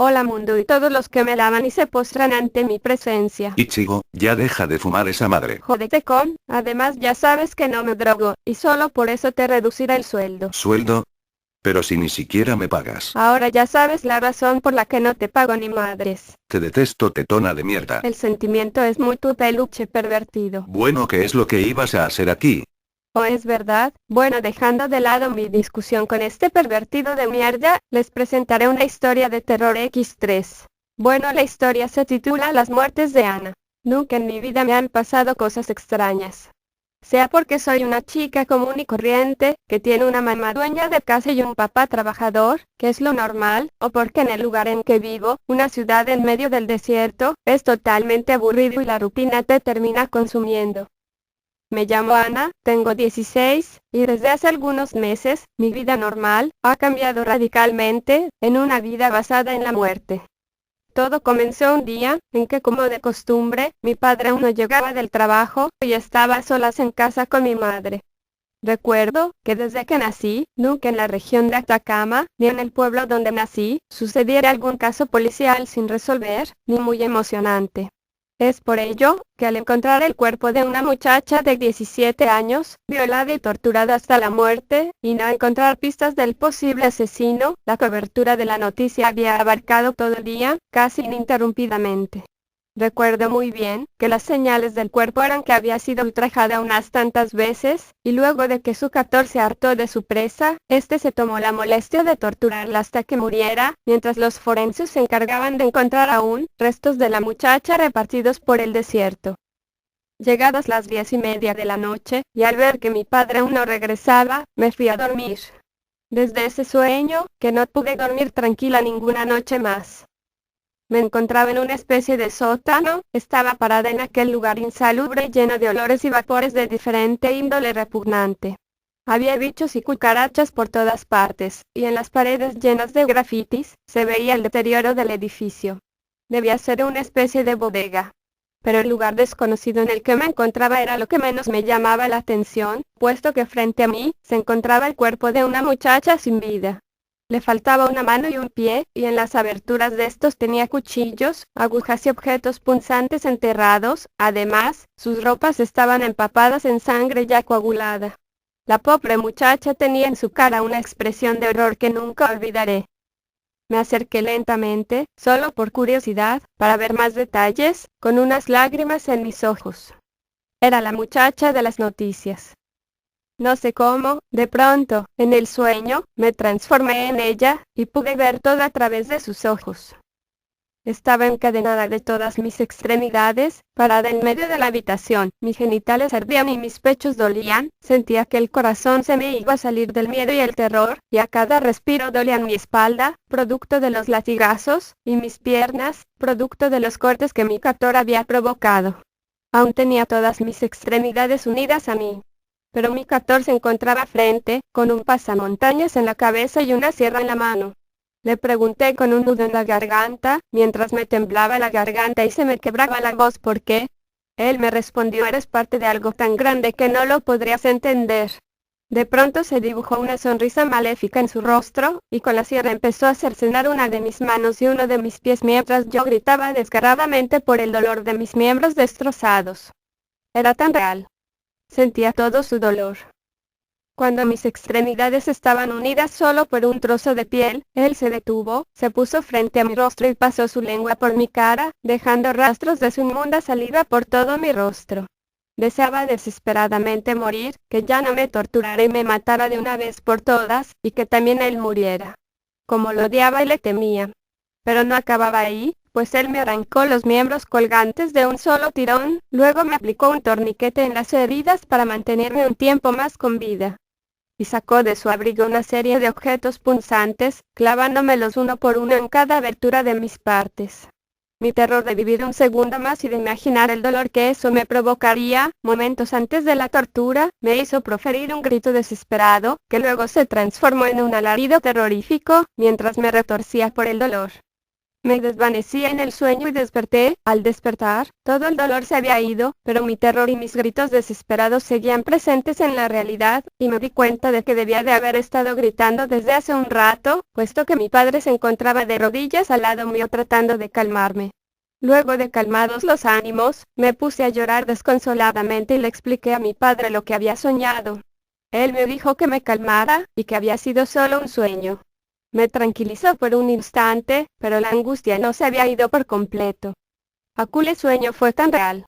Hola mundo y todos los que me alaban y se postran ante mi presencia. Ichigo, ya deja de fumar esa madre. Jódete con, además ya sabes que no me drogo, y solo por eso te reduciré el sueldo. ¿Sueldo? Pero si ni siquiera me pagas. Ahora ya sabes la razón por la que no te pago ni madres. Te detesto, tetona de mierda. El sentimiento es muy tu peluche pervertido. Bueno, ¿qué es lo que ibas a hacer aquí? ¿O es verdad? Bueno, dejando de lado mi discusión con este pervertido de mierda, les presentaré una historia de terror X3. Bueno, la historia se titula Las muertes de Ana. Nunca en mi vida me han pasado cosas extrañas. Sea porque soy una chica común y corriente, que tiene una mamá dueña de casa y un papá trabajador, que es lo normal, o porque en el lugar en que vivo, una ciudad en medio del desierto, es totalmente aburrido y la rutina te termina consumiendo. Me llamo Ana, tengo 16, y desde hace algunos meses, mi vida normal, ha cambiado radicalmente, en una vida basada en la muerte. Todo comenzó un día, en que como de costumbre, mi padre aún no llegaba del trabajo, y estaba a solas en casa con mi madre. Recuerdo, que desde que nací, nunca en la región de Atacama, ni en el pueblo donde nací, sucediera algún caso policial sin resolver, ni muy emocionante. Es por ello, que al encontrar el cuerpo de una muchacha de 17 años, violada y torturada hasta la muerte, y no encontrar pistas del posible asesino, la cobertura de la noticia había abarcado todo el día, casi ininterrumpidamente. Recuerdo muy bien, que las señales del cuerpo eran que había sido ultrajada unas tantas veces, y luego de que su captor se hartó de su presa, este se tomó la molestia de torturarla hasta que muriera, mientras los forenses se encargaban de encontrar aún restos de la muchacha repartidos por el desierto. Llegadas las 10:30 de la noche, y al ver que mi padre aún no regresaba, me fui a dormir. Desde ese sueño, que no pude dormir tranquila ninguna noche más. Me encontraba en una especie de sótano, estaba parada en aquel lugar insalubre lleno de olores y vapores de diferente índole repugnante. Había bichos y cucarachas por todas partes, y en las paredes llenas de grafitis, se veía el deterioro del edificio. Debía ser una especie de bodega. Pero el lugar desconocido en el que me encontraba era lo que menos me llamaba la atención, puesto que frente a mí, se encontraba el cuerpo de una muchacha sin vida. Le faltaba una mano y un pie, y en las aberturas de estos tenía cuchillos, agujas y objetos punzantes enterrados. Además, sus ropas estaban empapadas en sangre ya coagulada. La pobre muchacha tenía en su cara una expresión de horror que nunca olvidaré. Me acerqué lentamente, solo por curiosidad, para ver más detalles, con unas lágrimas en mis ojos. Era la muchacha de las noticias. No sé cómo, de pronto, en el sueño, me transformé en ella, y pude ver todo a través de sus ojos. Estaba encadenada de todas mis extremidades, parada en medio de la habitación, mis genitales ardían y mis pechos dolían, sentía que el corazón se me iba a salir del miedo y el terror, y a cada respiro dolían mi espalda, producto de los latigazos, y mis piernas, producto de los cortes que mi captor había provocado. Aún tenía todas mis extremidades unidas a mí. Pero mi captor se encontraba frente, con un pasamontañas en la cabeza y una sierra en la mano. Le pregunté con un nudo en la garganta, mientras me temblaba la garganta y se me quebraba la voz ¿por qué? Él me respondió eres parte de algo tan grande que no lo podrías entender. De pronto se dibujó una sonrisa maléfica en su rostro, y con la sierra empezó a cercenar una de mis manos y uno de mis pies mientras yo gritaba desgarradamente por el dolor de mis miembros destrozados. Era tan real. Sentía todo su dolor. Cuando mis extremidades estaban unidas solo por un trozo de piel, él se detuvo, se puso frente a mi rostro y pasó su lengua por mi cara, dejando rastros de su inmunda saliva por todo mi rostro. Deseaba desesperadamente morir, que ya no me torturara y me matara de una vez por todas, y que también él muriera. Como lo odiaba y le temía. Pero no acababa ahí, pues él me arrancó los miembros colgantes de un solo tirón, luego me aplicó un torniquete en las heridas para mantenerme un tiempo más con vida. Y sacó de su abrigo una serie de objetos punzantes, clavándomelos uno por uno en cada abertura de mis partes. Mi terror de vivir un segundo más y de imaginar el dolor que eso me provocaría, momentos antes de la tortura, me hizo proferir un grito desesperado, que luego se transformó en un alarido terrorífico, mientras me retorcía por el dolor. Me desvanecí en el sueño y desperté. Al despertar, todo el dolor se había ido, pero mi terror y mis gritos desesperados seguían presentes en la realidad, y me di cuenta de que debía de haber estado gritando desde hace un rato, puesto que mi padre se encontraba de rodillas al lado mío tratando de calmarme. Luego de calmados los ánimos, me puse a llorar desconsoladamente y le expliqué a mi padre lo que había soñado. Él me dijo que me calmara, y que había sido solo un sueño. Me tranquilizó por un instante, pero la angustia no se había ido por completo. Aquel sueño fue tan real.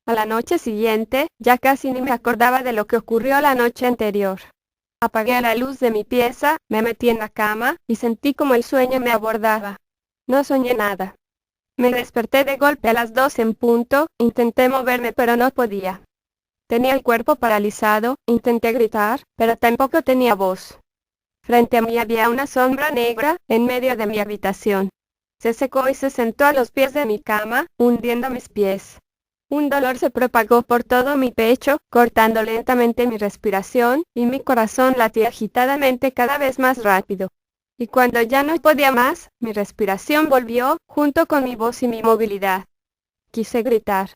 A la noche siguiente, ya casi ni me acordaba de lo que ocurrió la noche anterior. Apagué la luz de mi pieza, me metí en la cama, y sentí como el sueño me abordaba. No soñé nada. Me desperté de golpe a las 2 en punto, intenté moverme pero no podía. Tenía el cuerpo paralizado, intenté gritar, pero tampoco tenía voz. Frente a mí había una sombra negra, en medio de mi habitación. Se secó y se sentó a los pies de mi cama, hundiendo mis pies. Un dolor se propagó por todo mi pecho, cortando lentamente mi respiración, y mi corazón latía agitadamente cada vez más rápido. Y cuando ya no podía más, mi respiración volvió, junto con mi voz y mi movilidad. Quise gritar.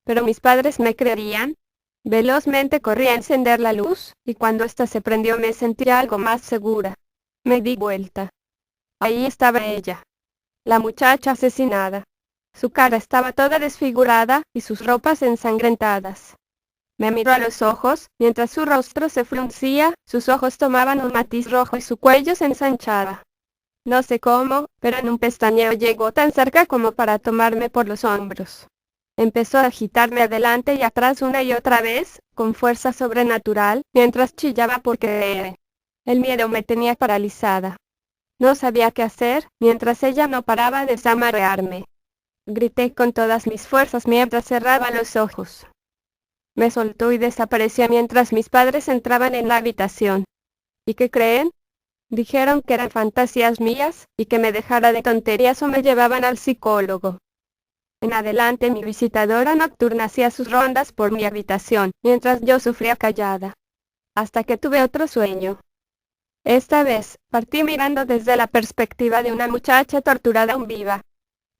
Pero mis padres me creerían. Velozmente corrí a encender la luz, y cuando ésta se prendió me sentí algo más segura. Me di vuelta. Ahí estaba ella. La muchacha asesinada. Su cara estaba toda desfigurada, y sus ropas ensangrentadas. Me miró a los ojos, mientras su rostro se fruncía, sus ojos tomaban un matiz rojo y su cuello se ensanchaba. No sé cómo, pero en un pestañeo llegó tan cerca como para tomarme por los hombros. Empezó a agitarme adelante y atrás una y otra vez, con fuerza sobrenatural, mientras chillaba por querer. El miedo me tenía paralizada. No sabía qué hacer, mientras ella no paraba de zamarrearme. Grité con todas mis fuerzas mientras cerraba los ojos. Me soltó y desapareció mientras mis padres entraban en la habitación. ¿Y qué creen? Dijeron que eran fantasías mías, y que me dejara de tonterías o me llevaban al psicólogo. En adelante mi visitadora nocturna hacía sus rondas por mi habitación, mientras yo sufría callada. Hasta que tuve otro sueño. Esta vez, partí mirando desde la perspectiva de una muchacha torturada aún viva.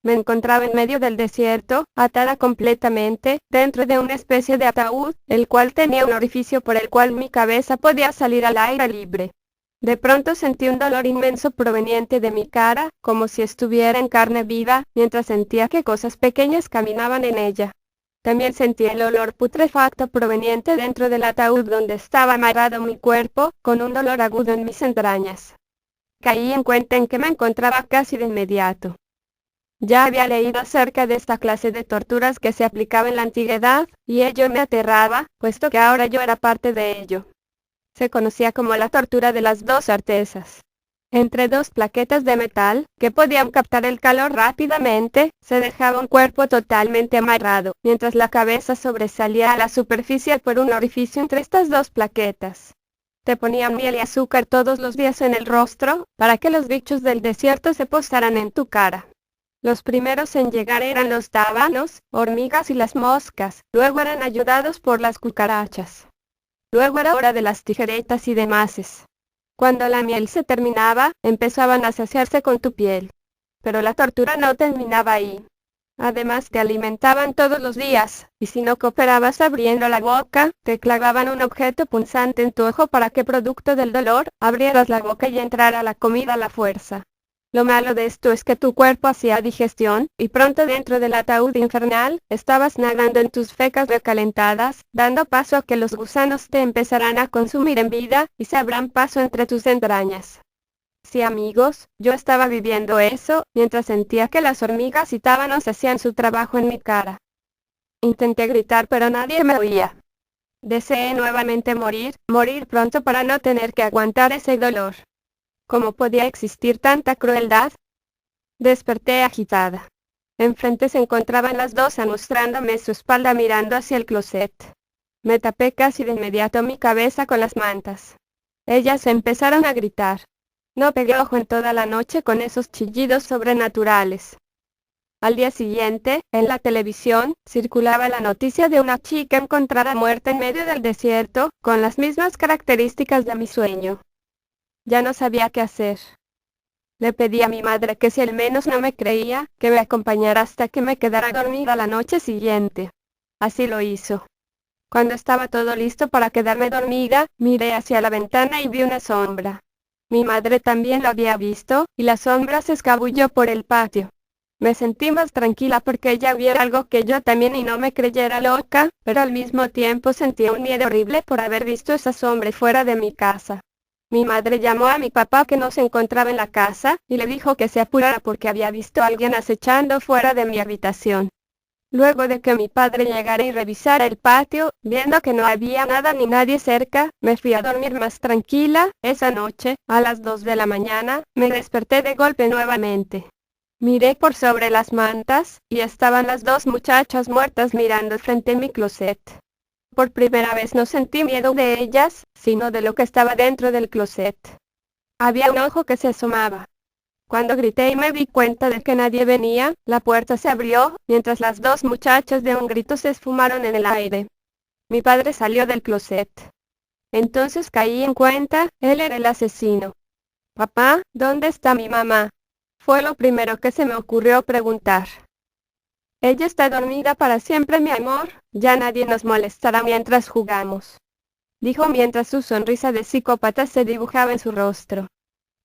Me encontraba en medio del desierto, atada completamente, dentro de una especie de ataúd, el cual tenía un orificio por el cual mi cabeza podía salir al aire libre. De pronto sentí un dolor inmenso proveniente de mi cara, como si estuviera en carne viva, mientras sentía que cosas pequeñas caminaban en ella. También sentí el olor putrefacto proveniente dentro del ataúd donde estaba amarrado mi cuerpo, con un dolor agudo en mis entrañas. Caí en cuenta en que me encontraba casi de inmediato. Ya había leído acerca de esta clase de torturas que se aplicaba en la antigüedad, y ello me aterraba, puesto que ahora yo era parte de ello. Se conocía como la tortura de las dos artesas. Entre dos plaquetas de metal, que podían captar el calor rápidamente, se dejaba un cuerpo totalmente amarrado, mientras la cabeza sobresalía a la superficie por un orificio entre estas dos plaquetas. Te ponían miel y azúcar todos los días en el rostro, para que los bichos del desierto se posaran en tu cara. Los primeros en llegar eran los tábanos, hormigas y las moscas, luego eran ayudados por las cucarachas. Luego era hora de las tijeretas y demás. Cuando la miel se terminaba, empezaban a saciarse con tu piel. Pero la tortura no terminaba ahí. Además te alimentaban todos los días, y si no cooperabas abriendo la boca, te clavaban un objeto punzante en tu ojo para que producto del dolor, abrieras la boca y entrara la comida a la fuerza. Lo malo de esto es que tu cuerpo hacía digestión, y pronto dentro del ataúd infernal, estabas nadando en tus fecas recalentadas, dando paso a que los gusanos te empezarán a consumir en vida, y se abran paso entre tus entrañas. Sí amigos, yo estaba viviendo eso, mientras sentía que las hormigas y tábanos hacían su trabajo en mi cara. Intenté gritar pero nadie me oía. Deseé nuevamente morir pronto para no tener que aguantar ese dolor. ¿Cómo podía existir tanta crueldad? Desperté agitada. Enfrente se encontraban las dos mostrándome su espalda mirando hacia el closet. Me tapé casi de inmediato mi cabeza con las mantas. Ellas empezaron a gritar. No pegué ojo en toda la noche con esos chillidos sobrenaturales. Al día siguiente, en la televisión, circulaba la noticia de una chica encontrada muerta en medio del desierto, con las mismas características de mi sueño. Ya no sabía qué hacer. Le pedí a mi madre que si al menos no me creía, que me acompañara hasta que me quedara dormida la noche siguiente. Así lo hizo. Cuando estaba todo listo para quedarme dormida, miré hacia la ventana y vi una sombra. Mi madre también lo había visto, y la sombra se escabulló por el patio. Me sentí más tranquila porque ella viera algo que yo también y no me creyera loca, pero al mismo tiempo sentía un miedo horrible por haber visto esa sombra fuera de mi casa. Mi madre llamó a mi papá que no se encontraba en la casa, y le dijo que se apurara porque había visto a alguien acechando fuera de mi habitación. Luego de que mi padre llegara y revisara el patio, viendo que no había nada ni nadie cerca, me fui a dormir más tranquila. Esa noche, a las 2 de la mañana, me desperté de golpe nuevamente. Miré por sobre las mantas, y estaban las dos muchachas muertas mirando frente a mi closet. Por primera vez no sentí miedo de ellas, sino de lo que estaba dentro del closet. Había un ojo que se asomaba. Cuando grité y me di cuenta de que nadie venía, la puerta se abrió, mientras las dos muchachas de un grito se esfumaron en el aire. Mi padre salió del closet. Entonces caí en cuenta, él era el asesino. Papá, ¿dónde está mi mamá? Fue lo primero que se me ocurrió preguntar. Ella está dormida para siempre, mi amor, ya nadie nos molestará mientras jugamos, dijo mientras su sonrisa de psicópata se dibujaba en su rostro.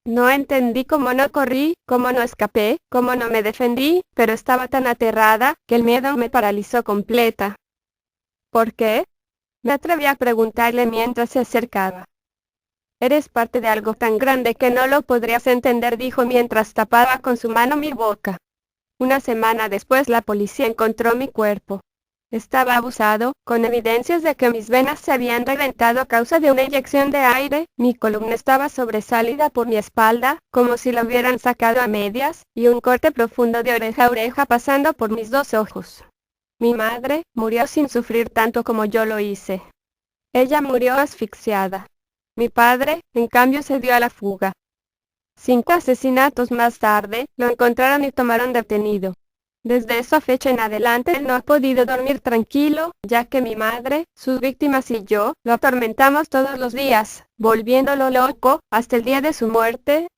No entendí cómo no corrí, cómo no escapé, cómo no me defendí, pero estaba tan aterrada, que el miedo me paralizó completa. ¿Por qué? Me atreví a preguntarle mientras se acercaba. Eres parte de algo tan grande que no lo podrías entender, dijo mientras tapaba con su mano mi boca. Una semana después la policía encontró mi cuerpo. Estaba abusado, con evidencias de que mis venas se habían reventado a causa de una inyección de aire, mi columna estaba sobresalida por mi espalda, como si la hubieran sacado a medias, y un corte profundo de oreja a oreja pasando por mis dos ojos. Mi madre murió sin sufrir tanto como yo lo hice. Ella murió asfixiada. Mi padre, en cambio, se dio a la fuga. 5 asesinatos más tarde, lo encontraron y tomaron detenido. Desde esa fecha en adelante él no ha podido dormir tranquilo, ya que mi madre, sus víctimas y yo, lo atormentamos todos los días, volviéndolo loco, hasta el día de su muerte.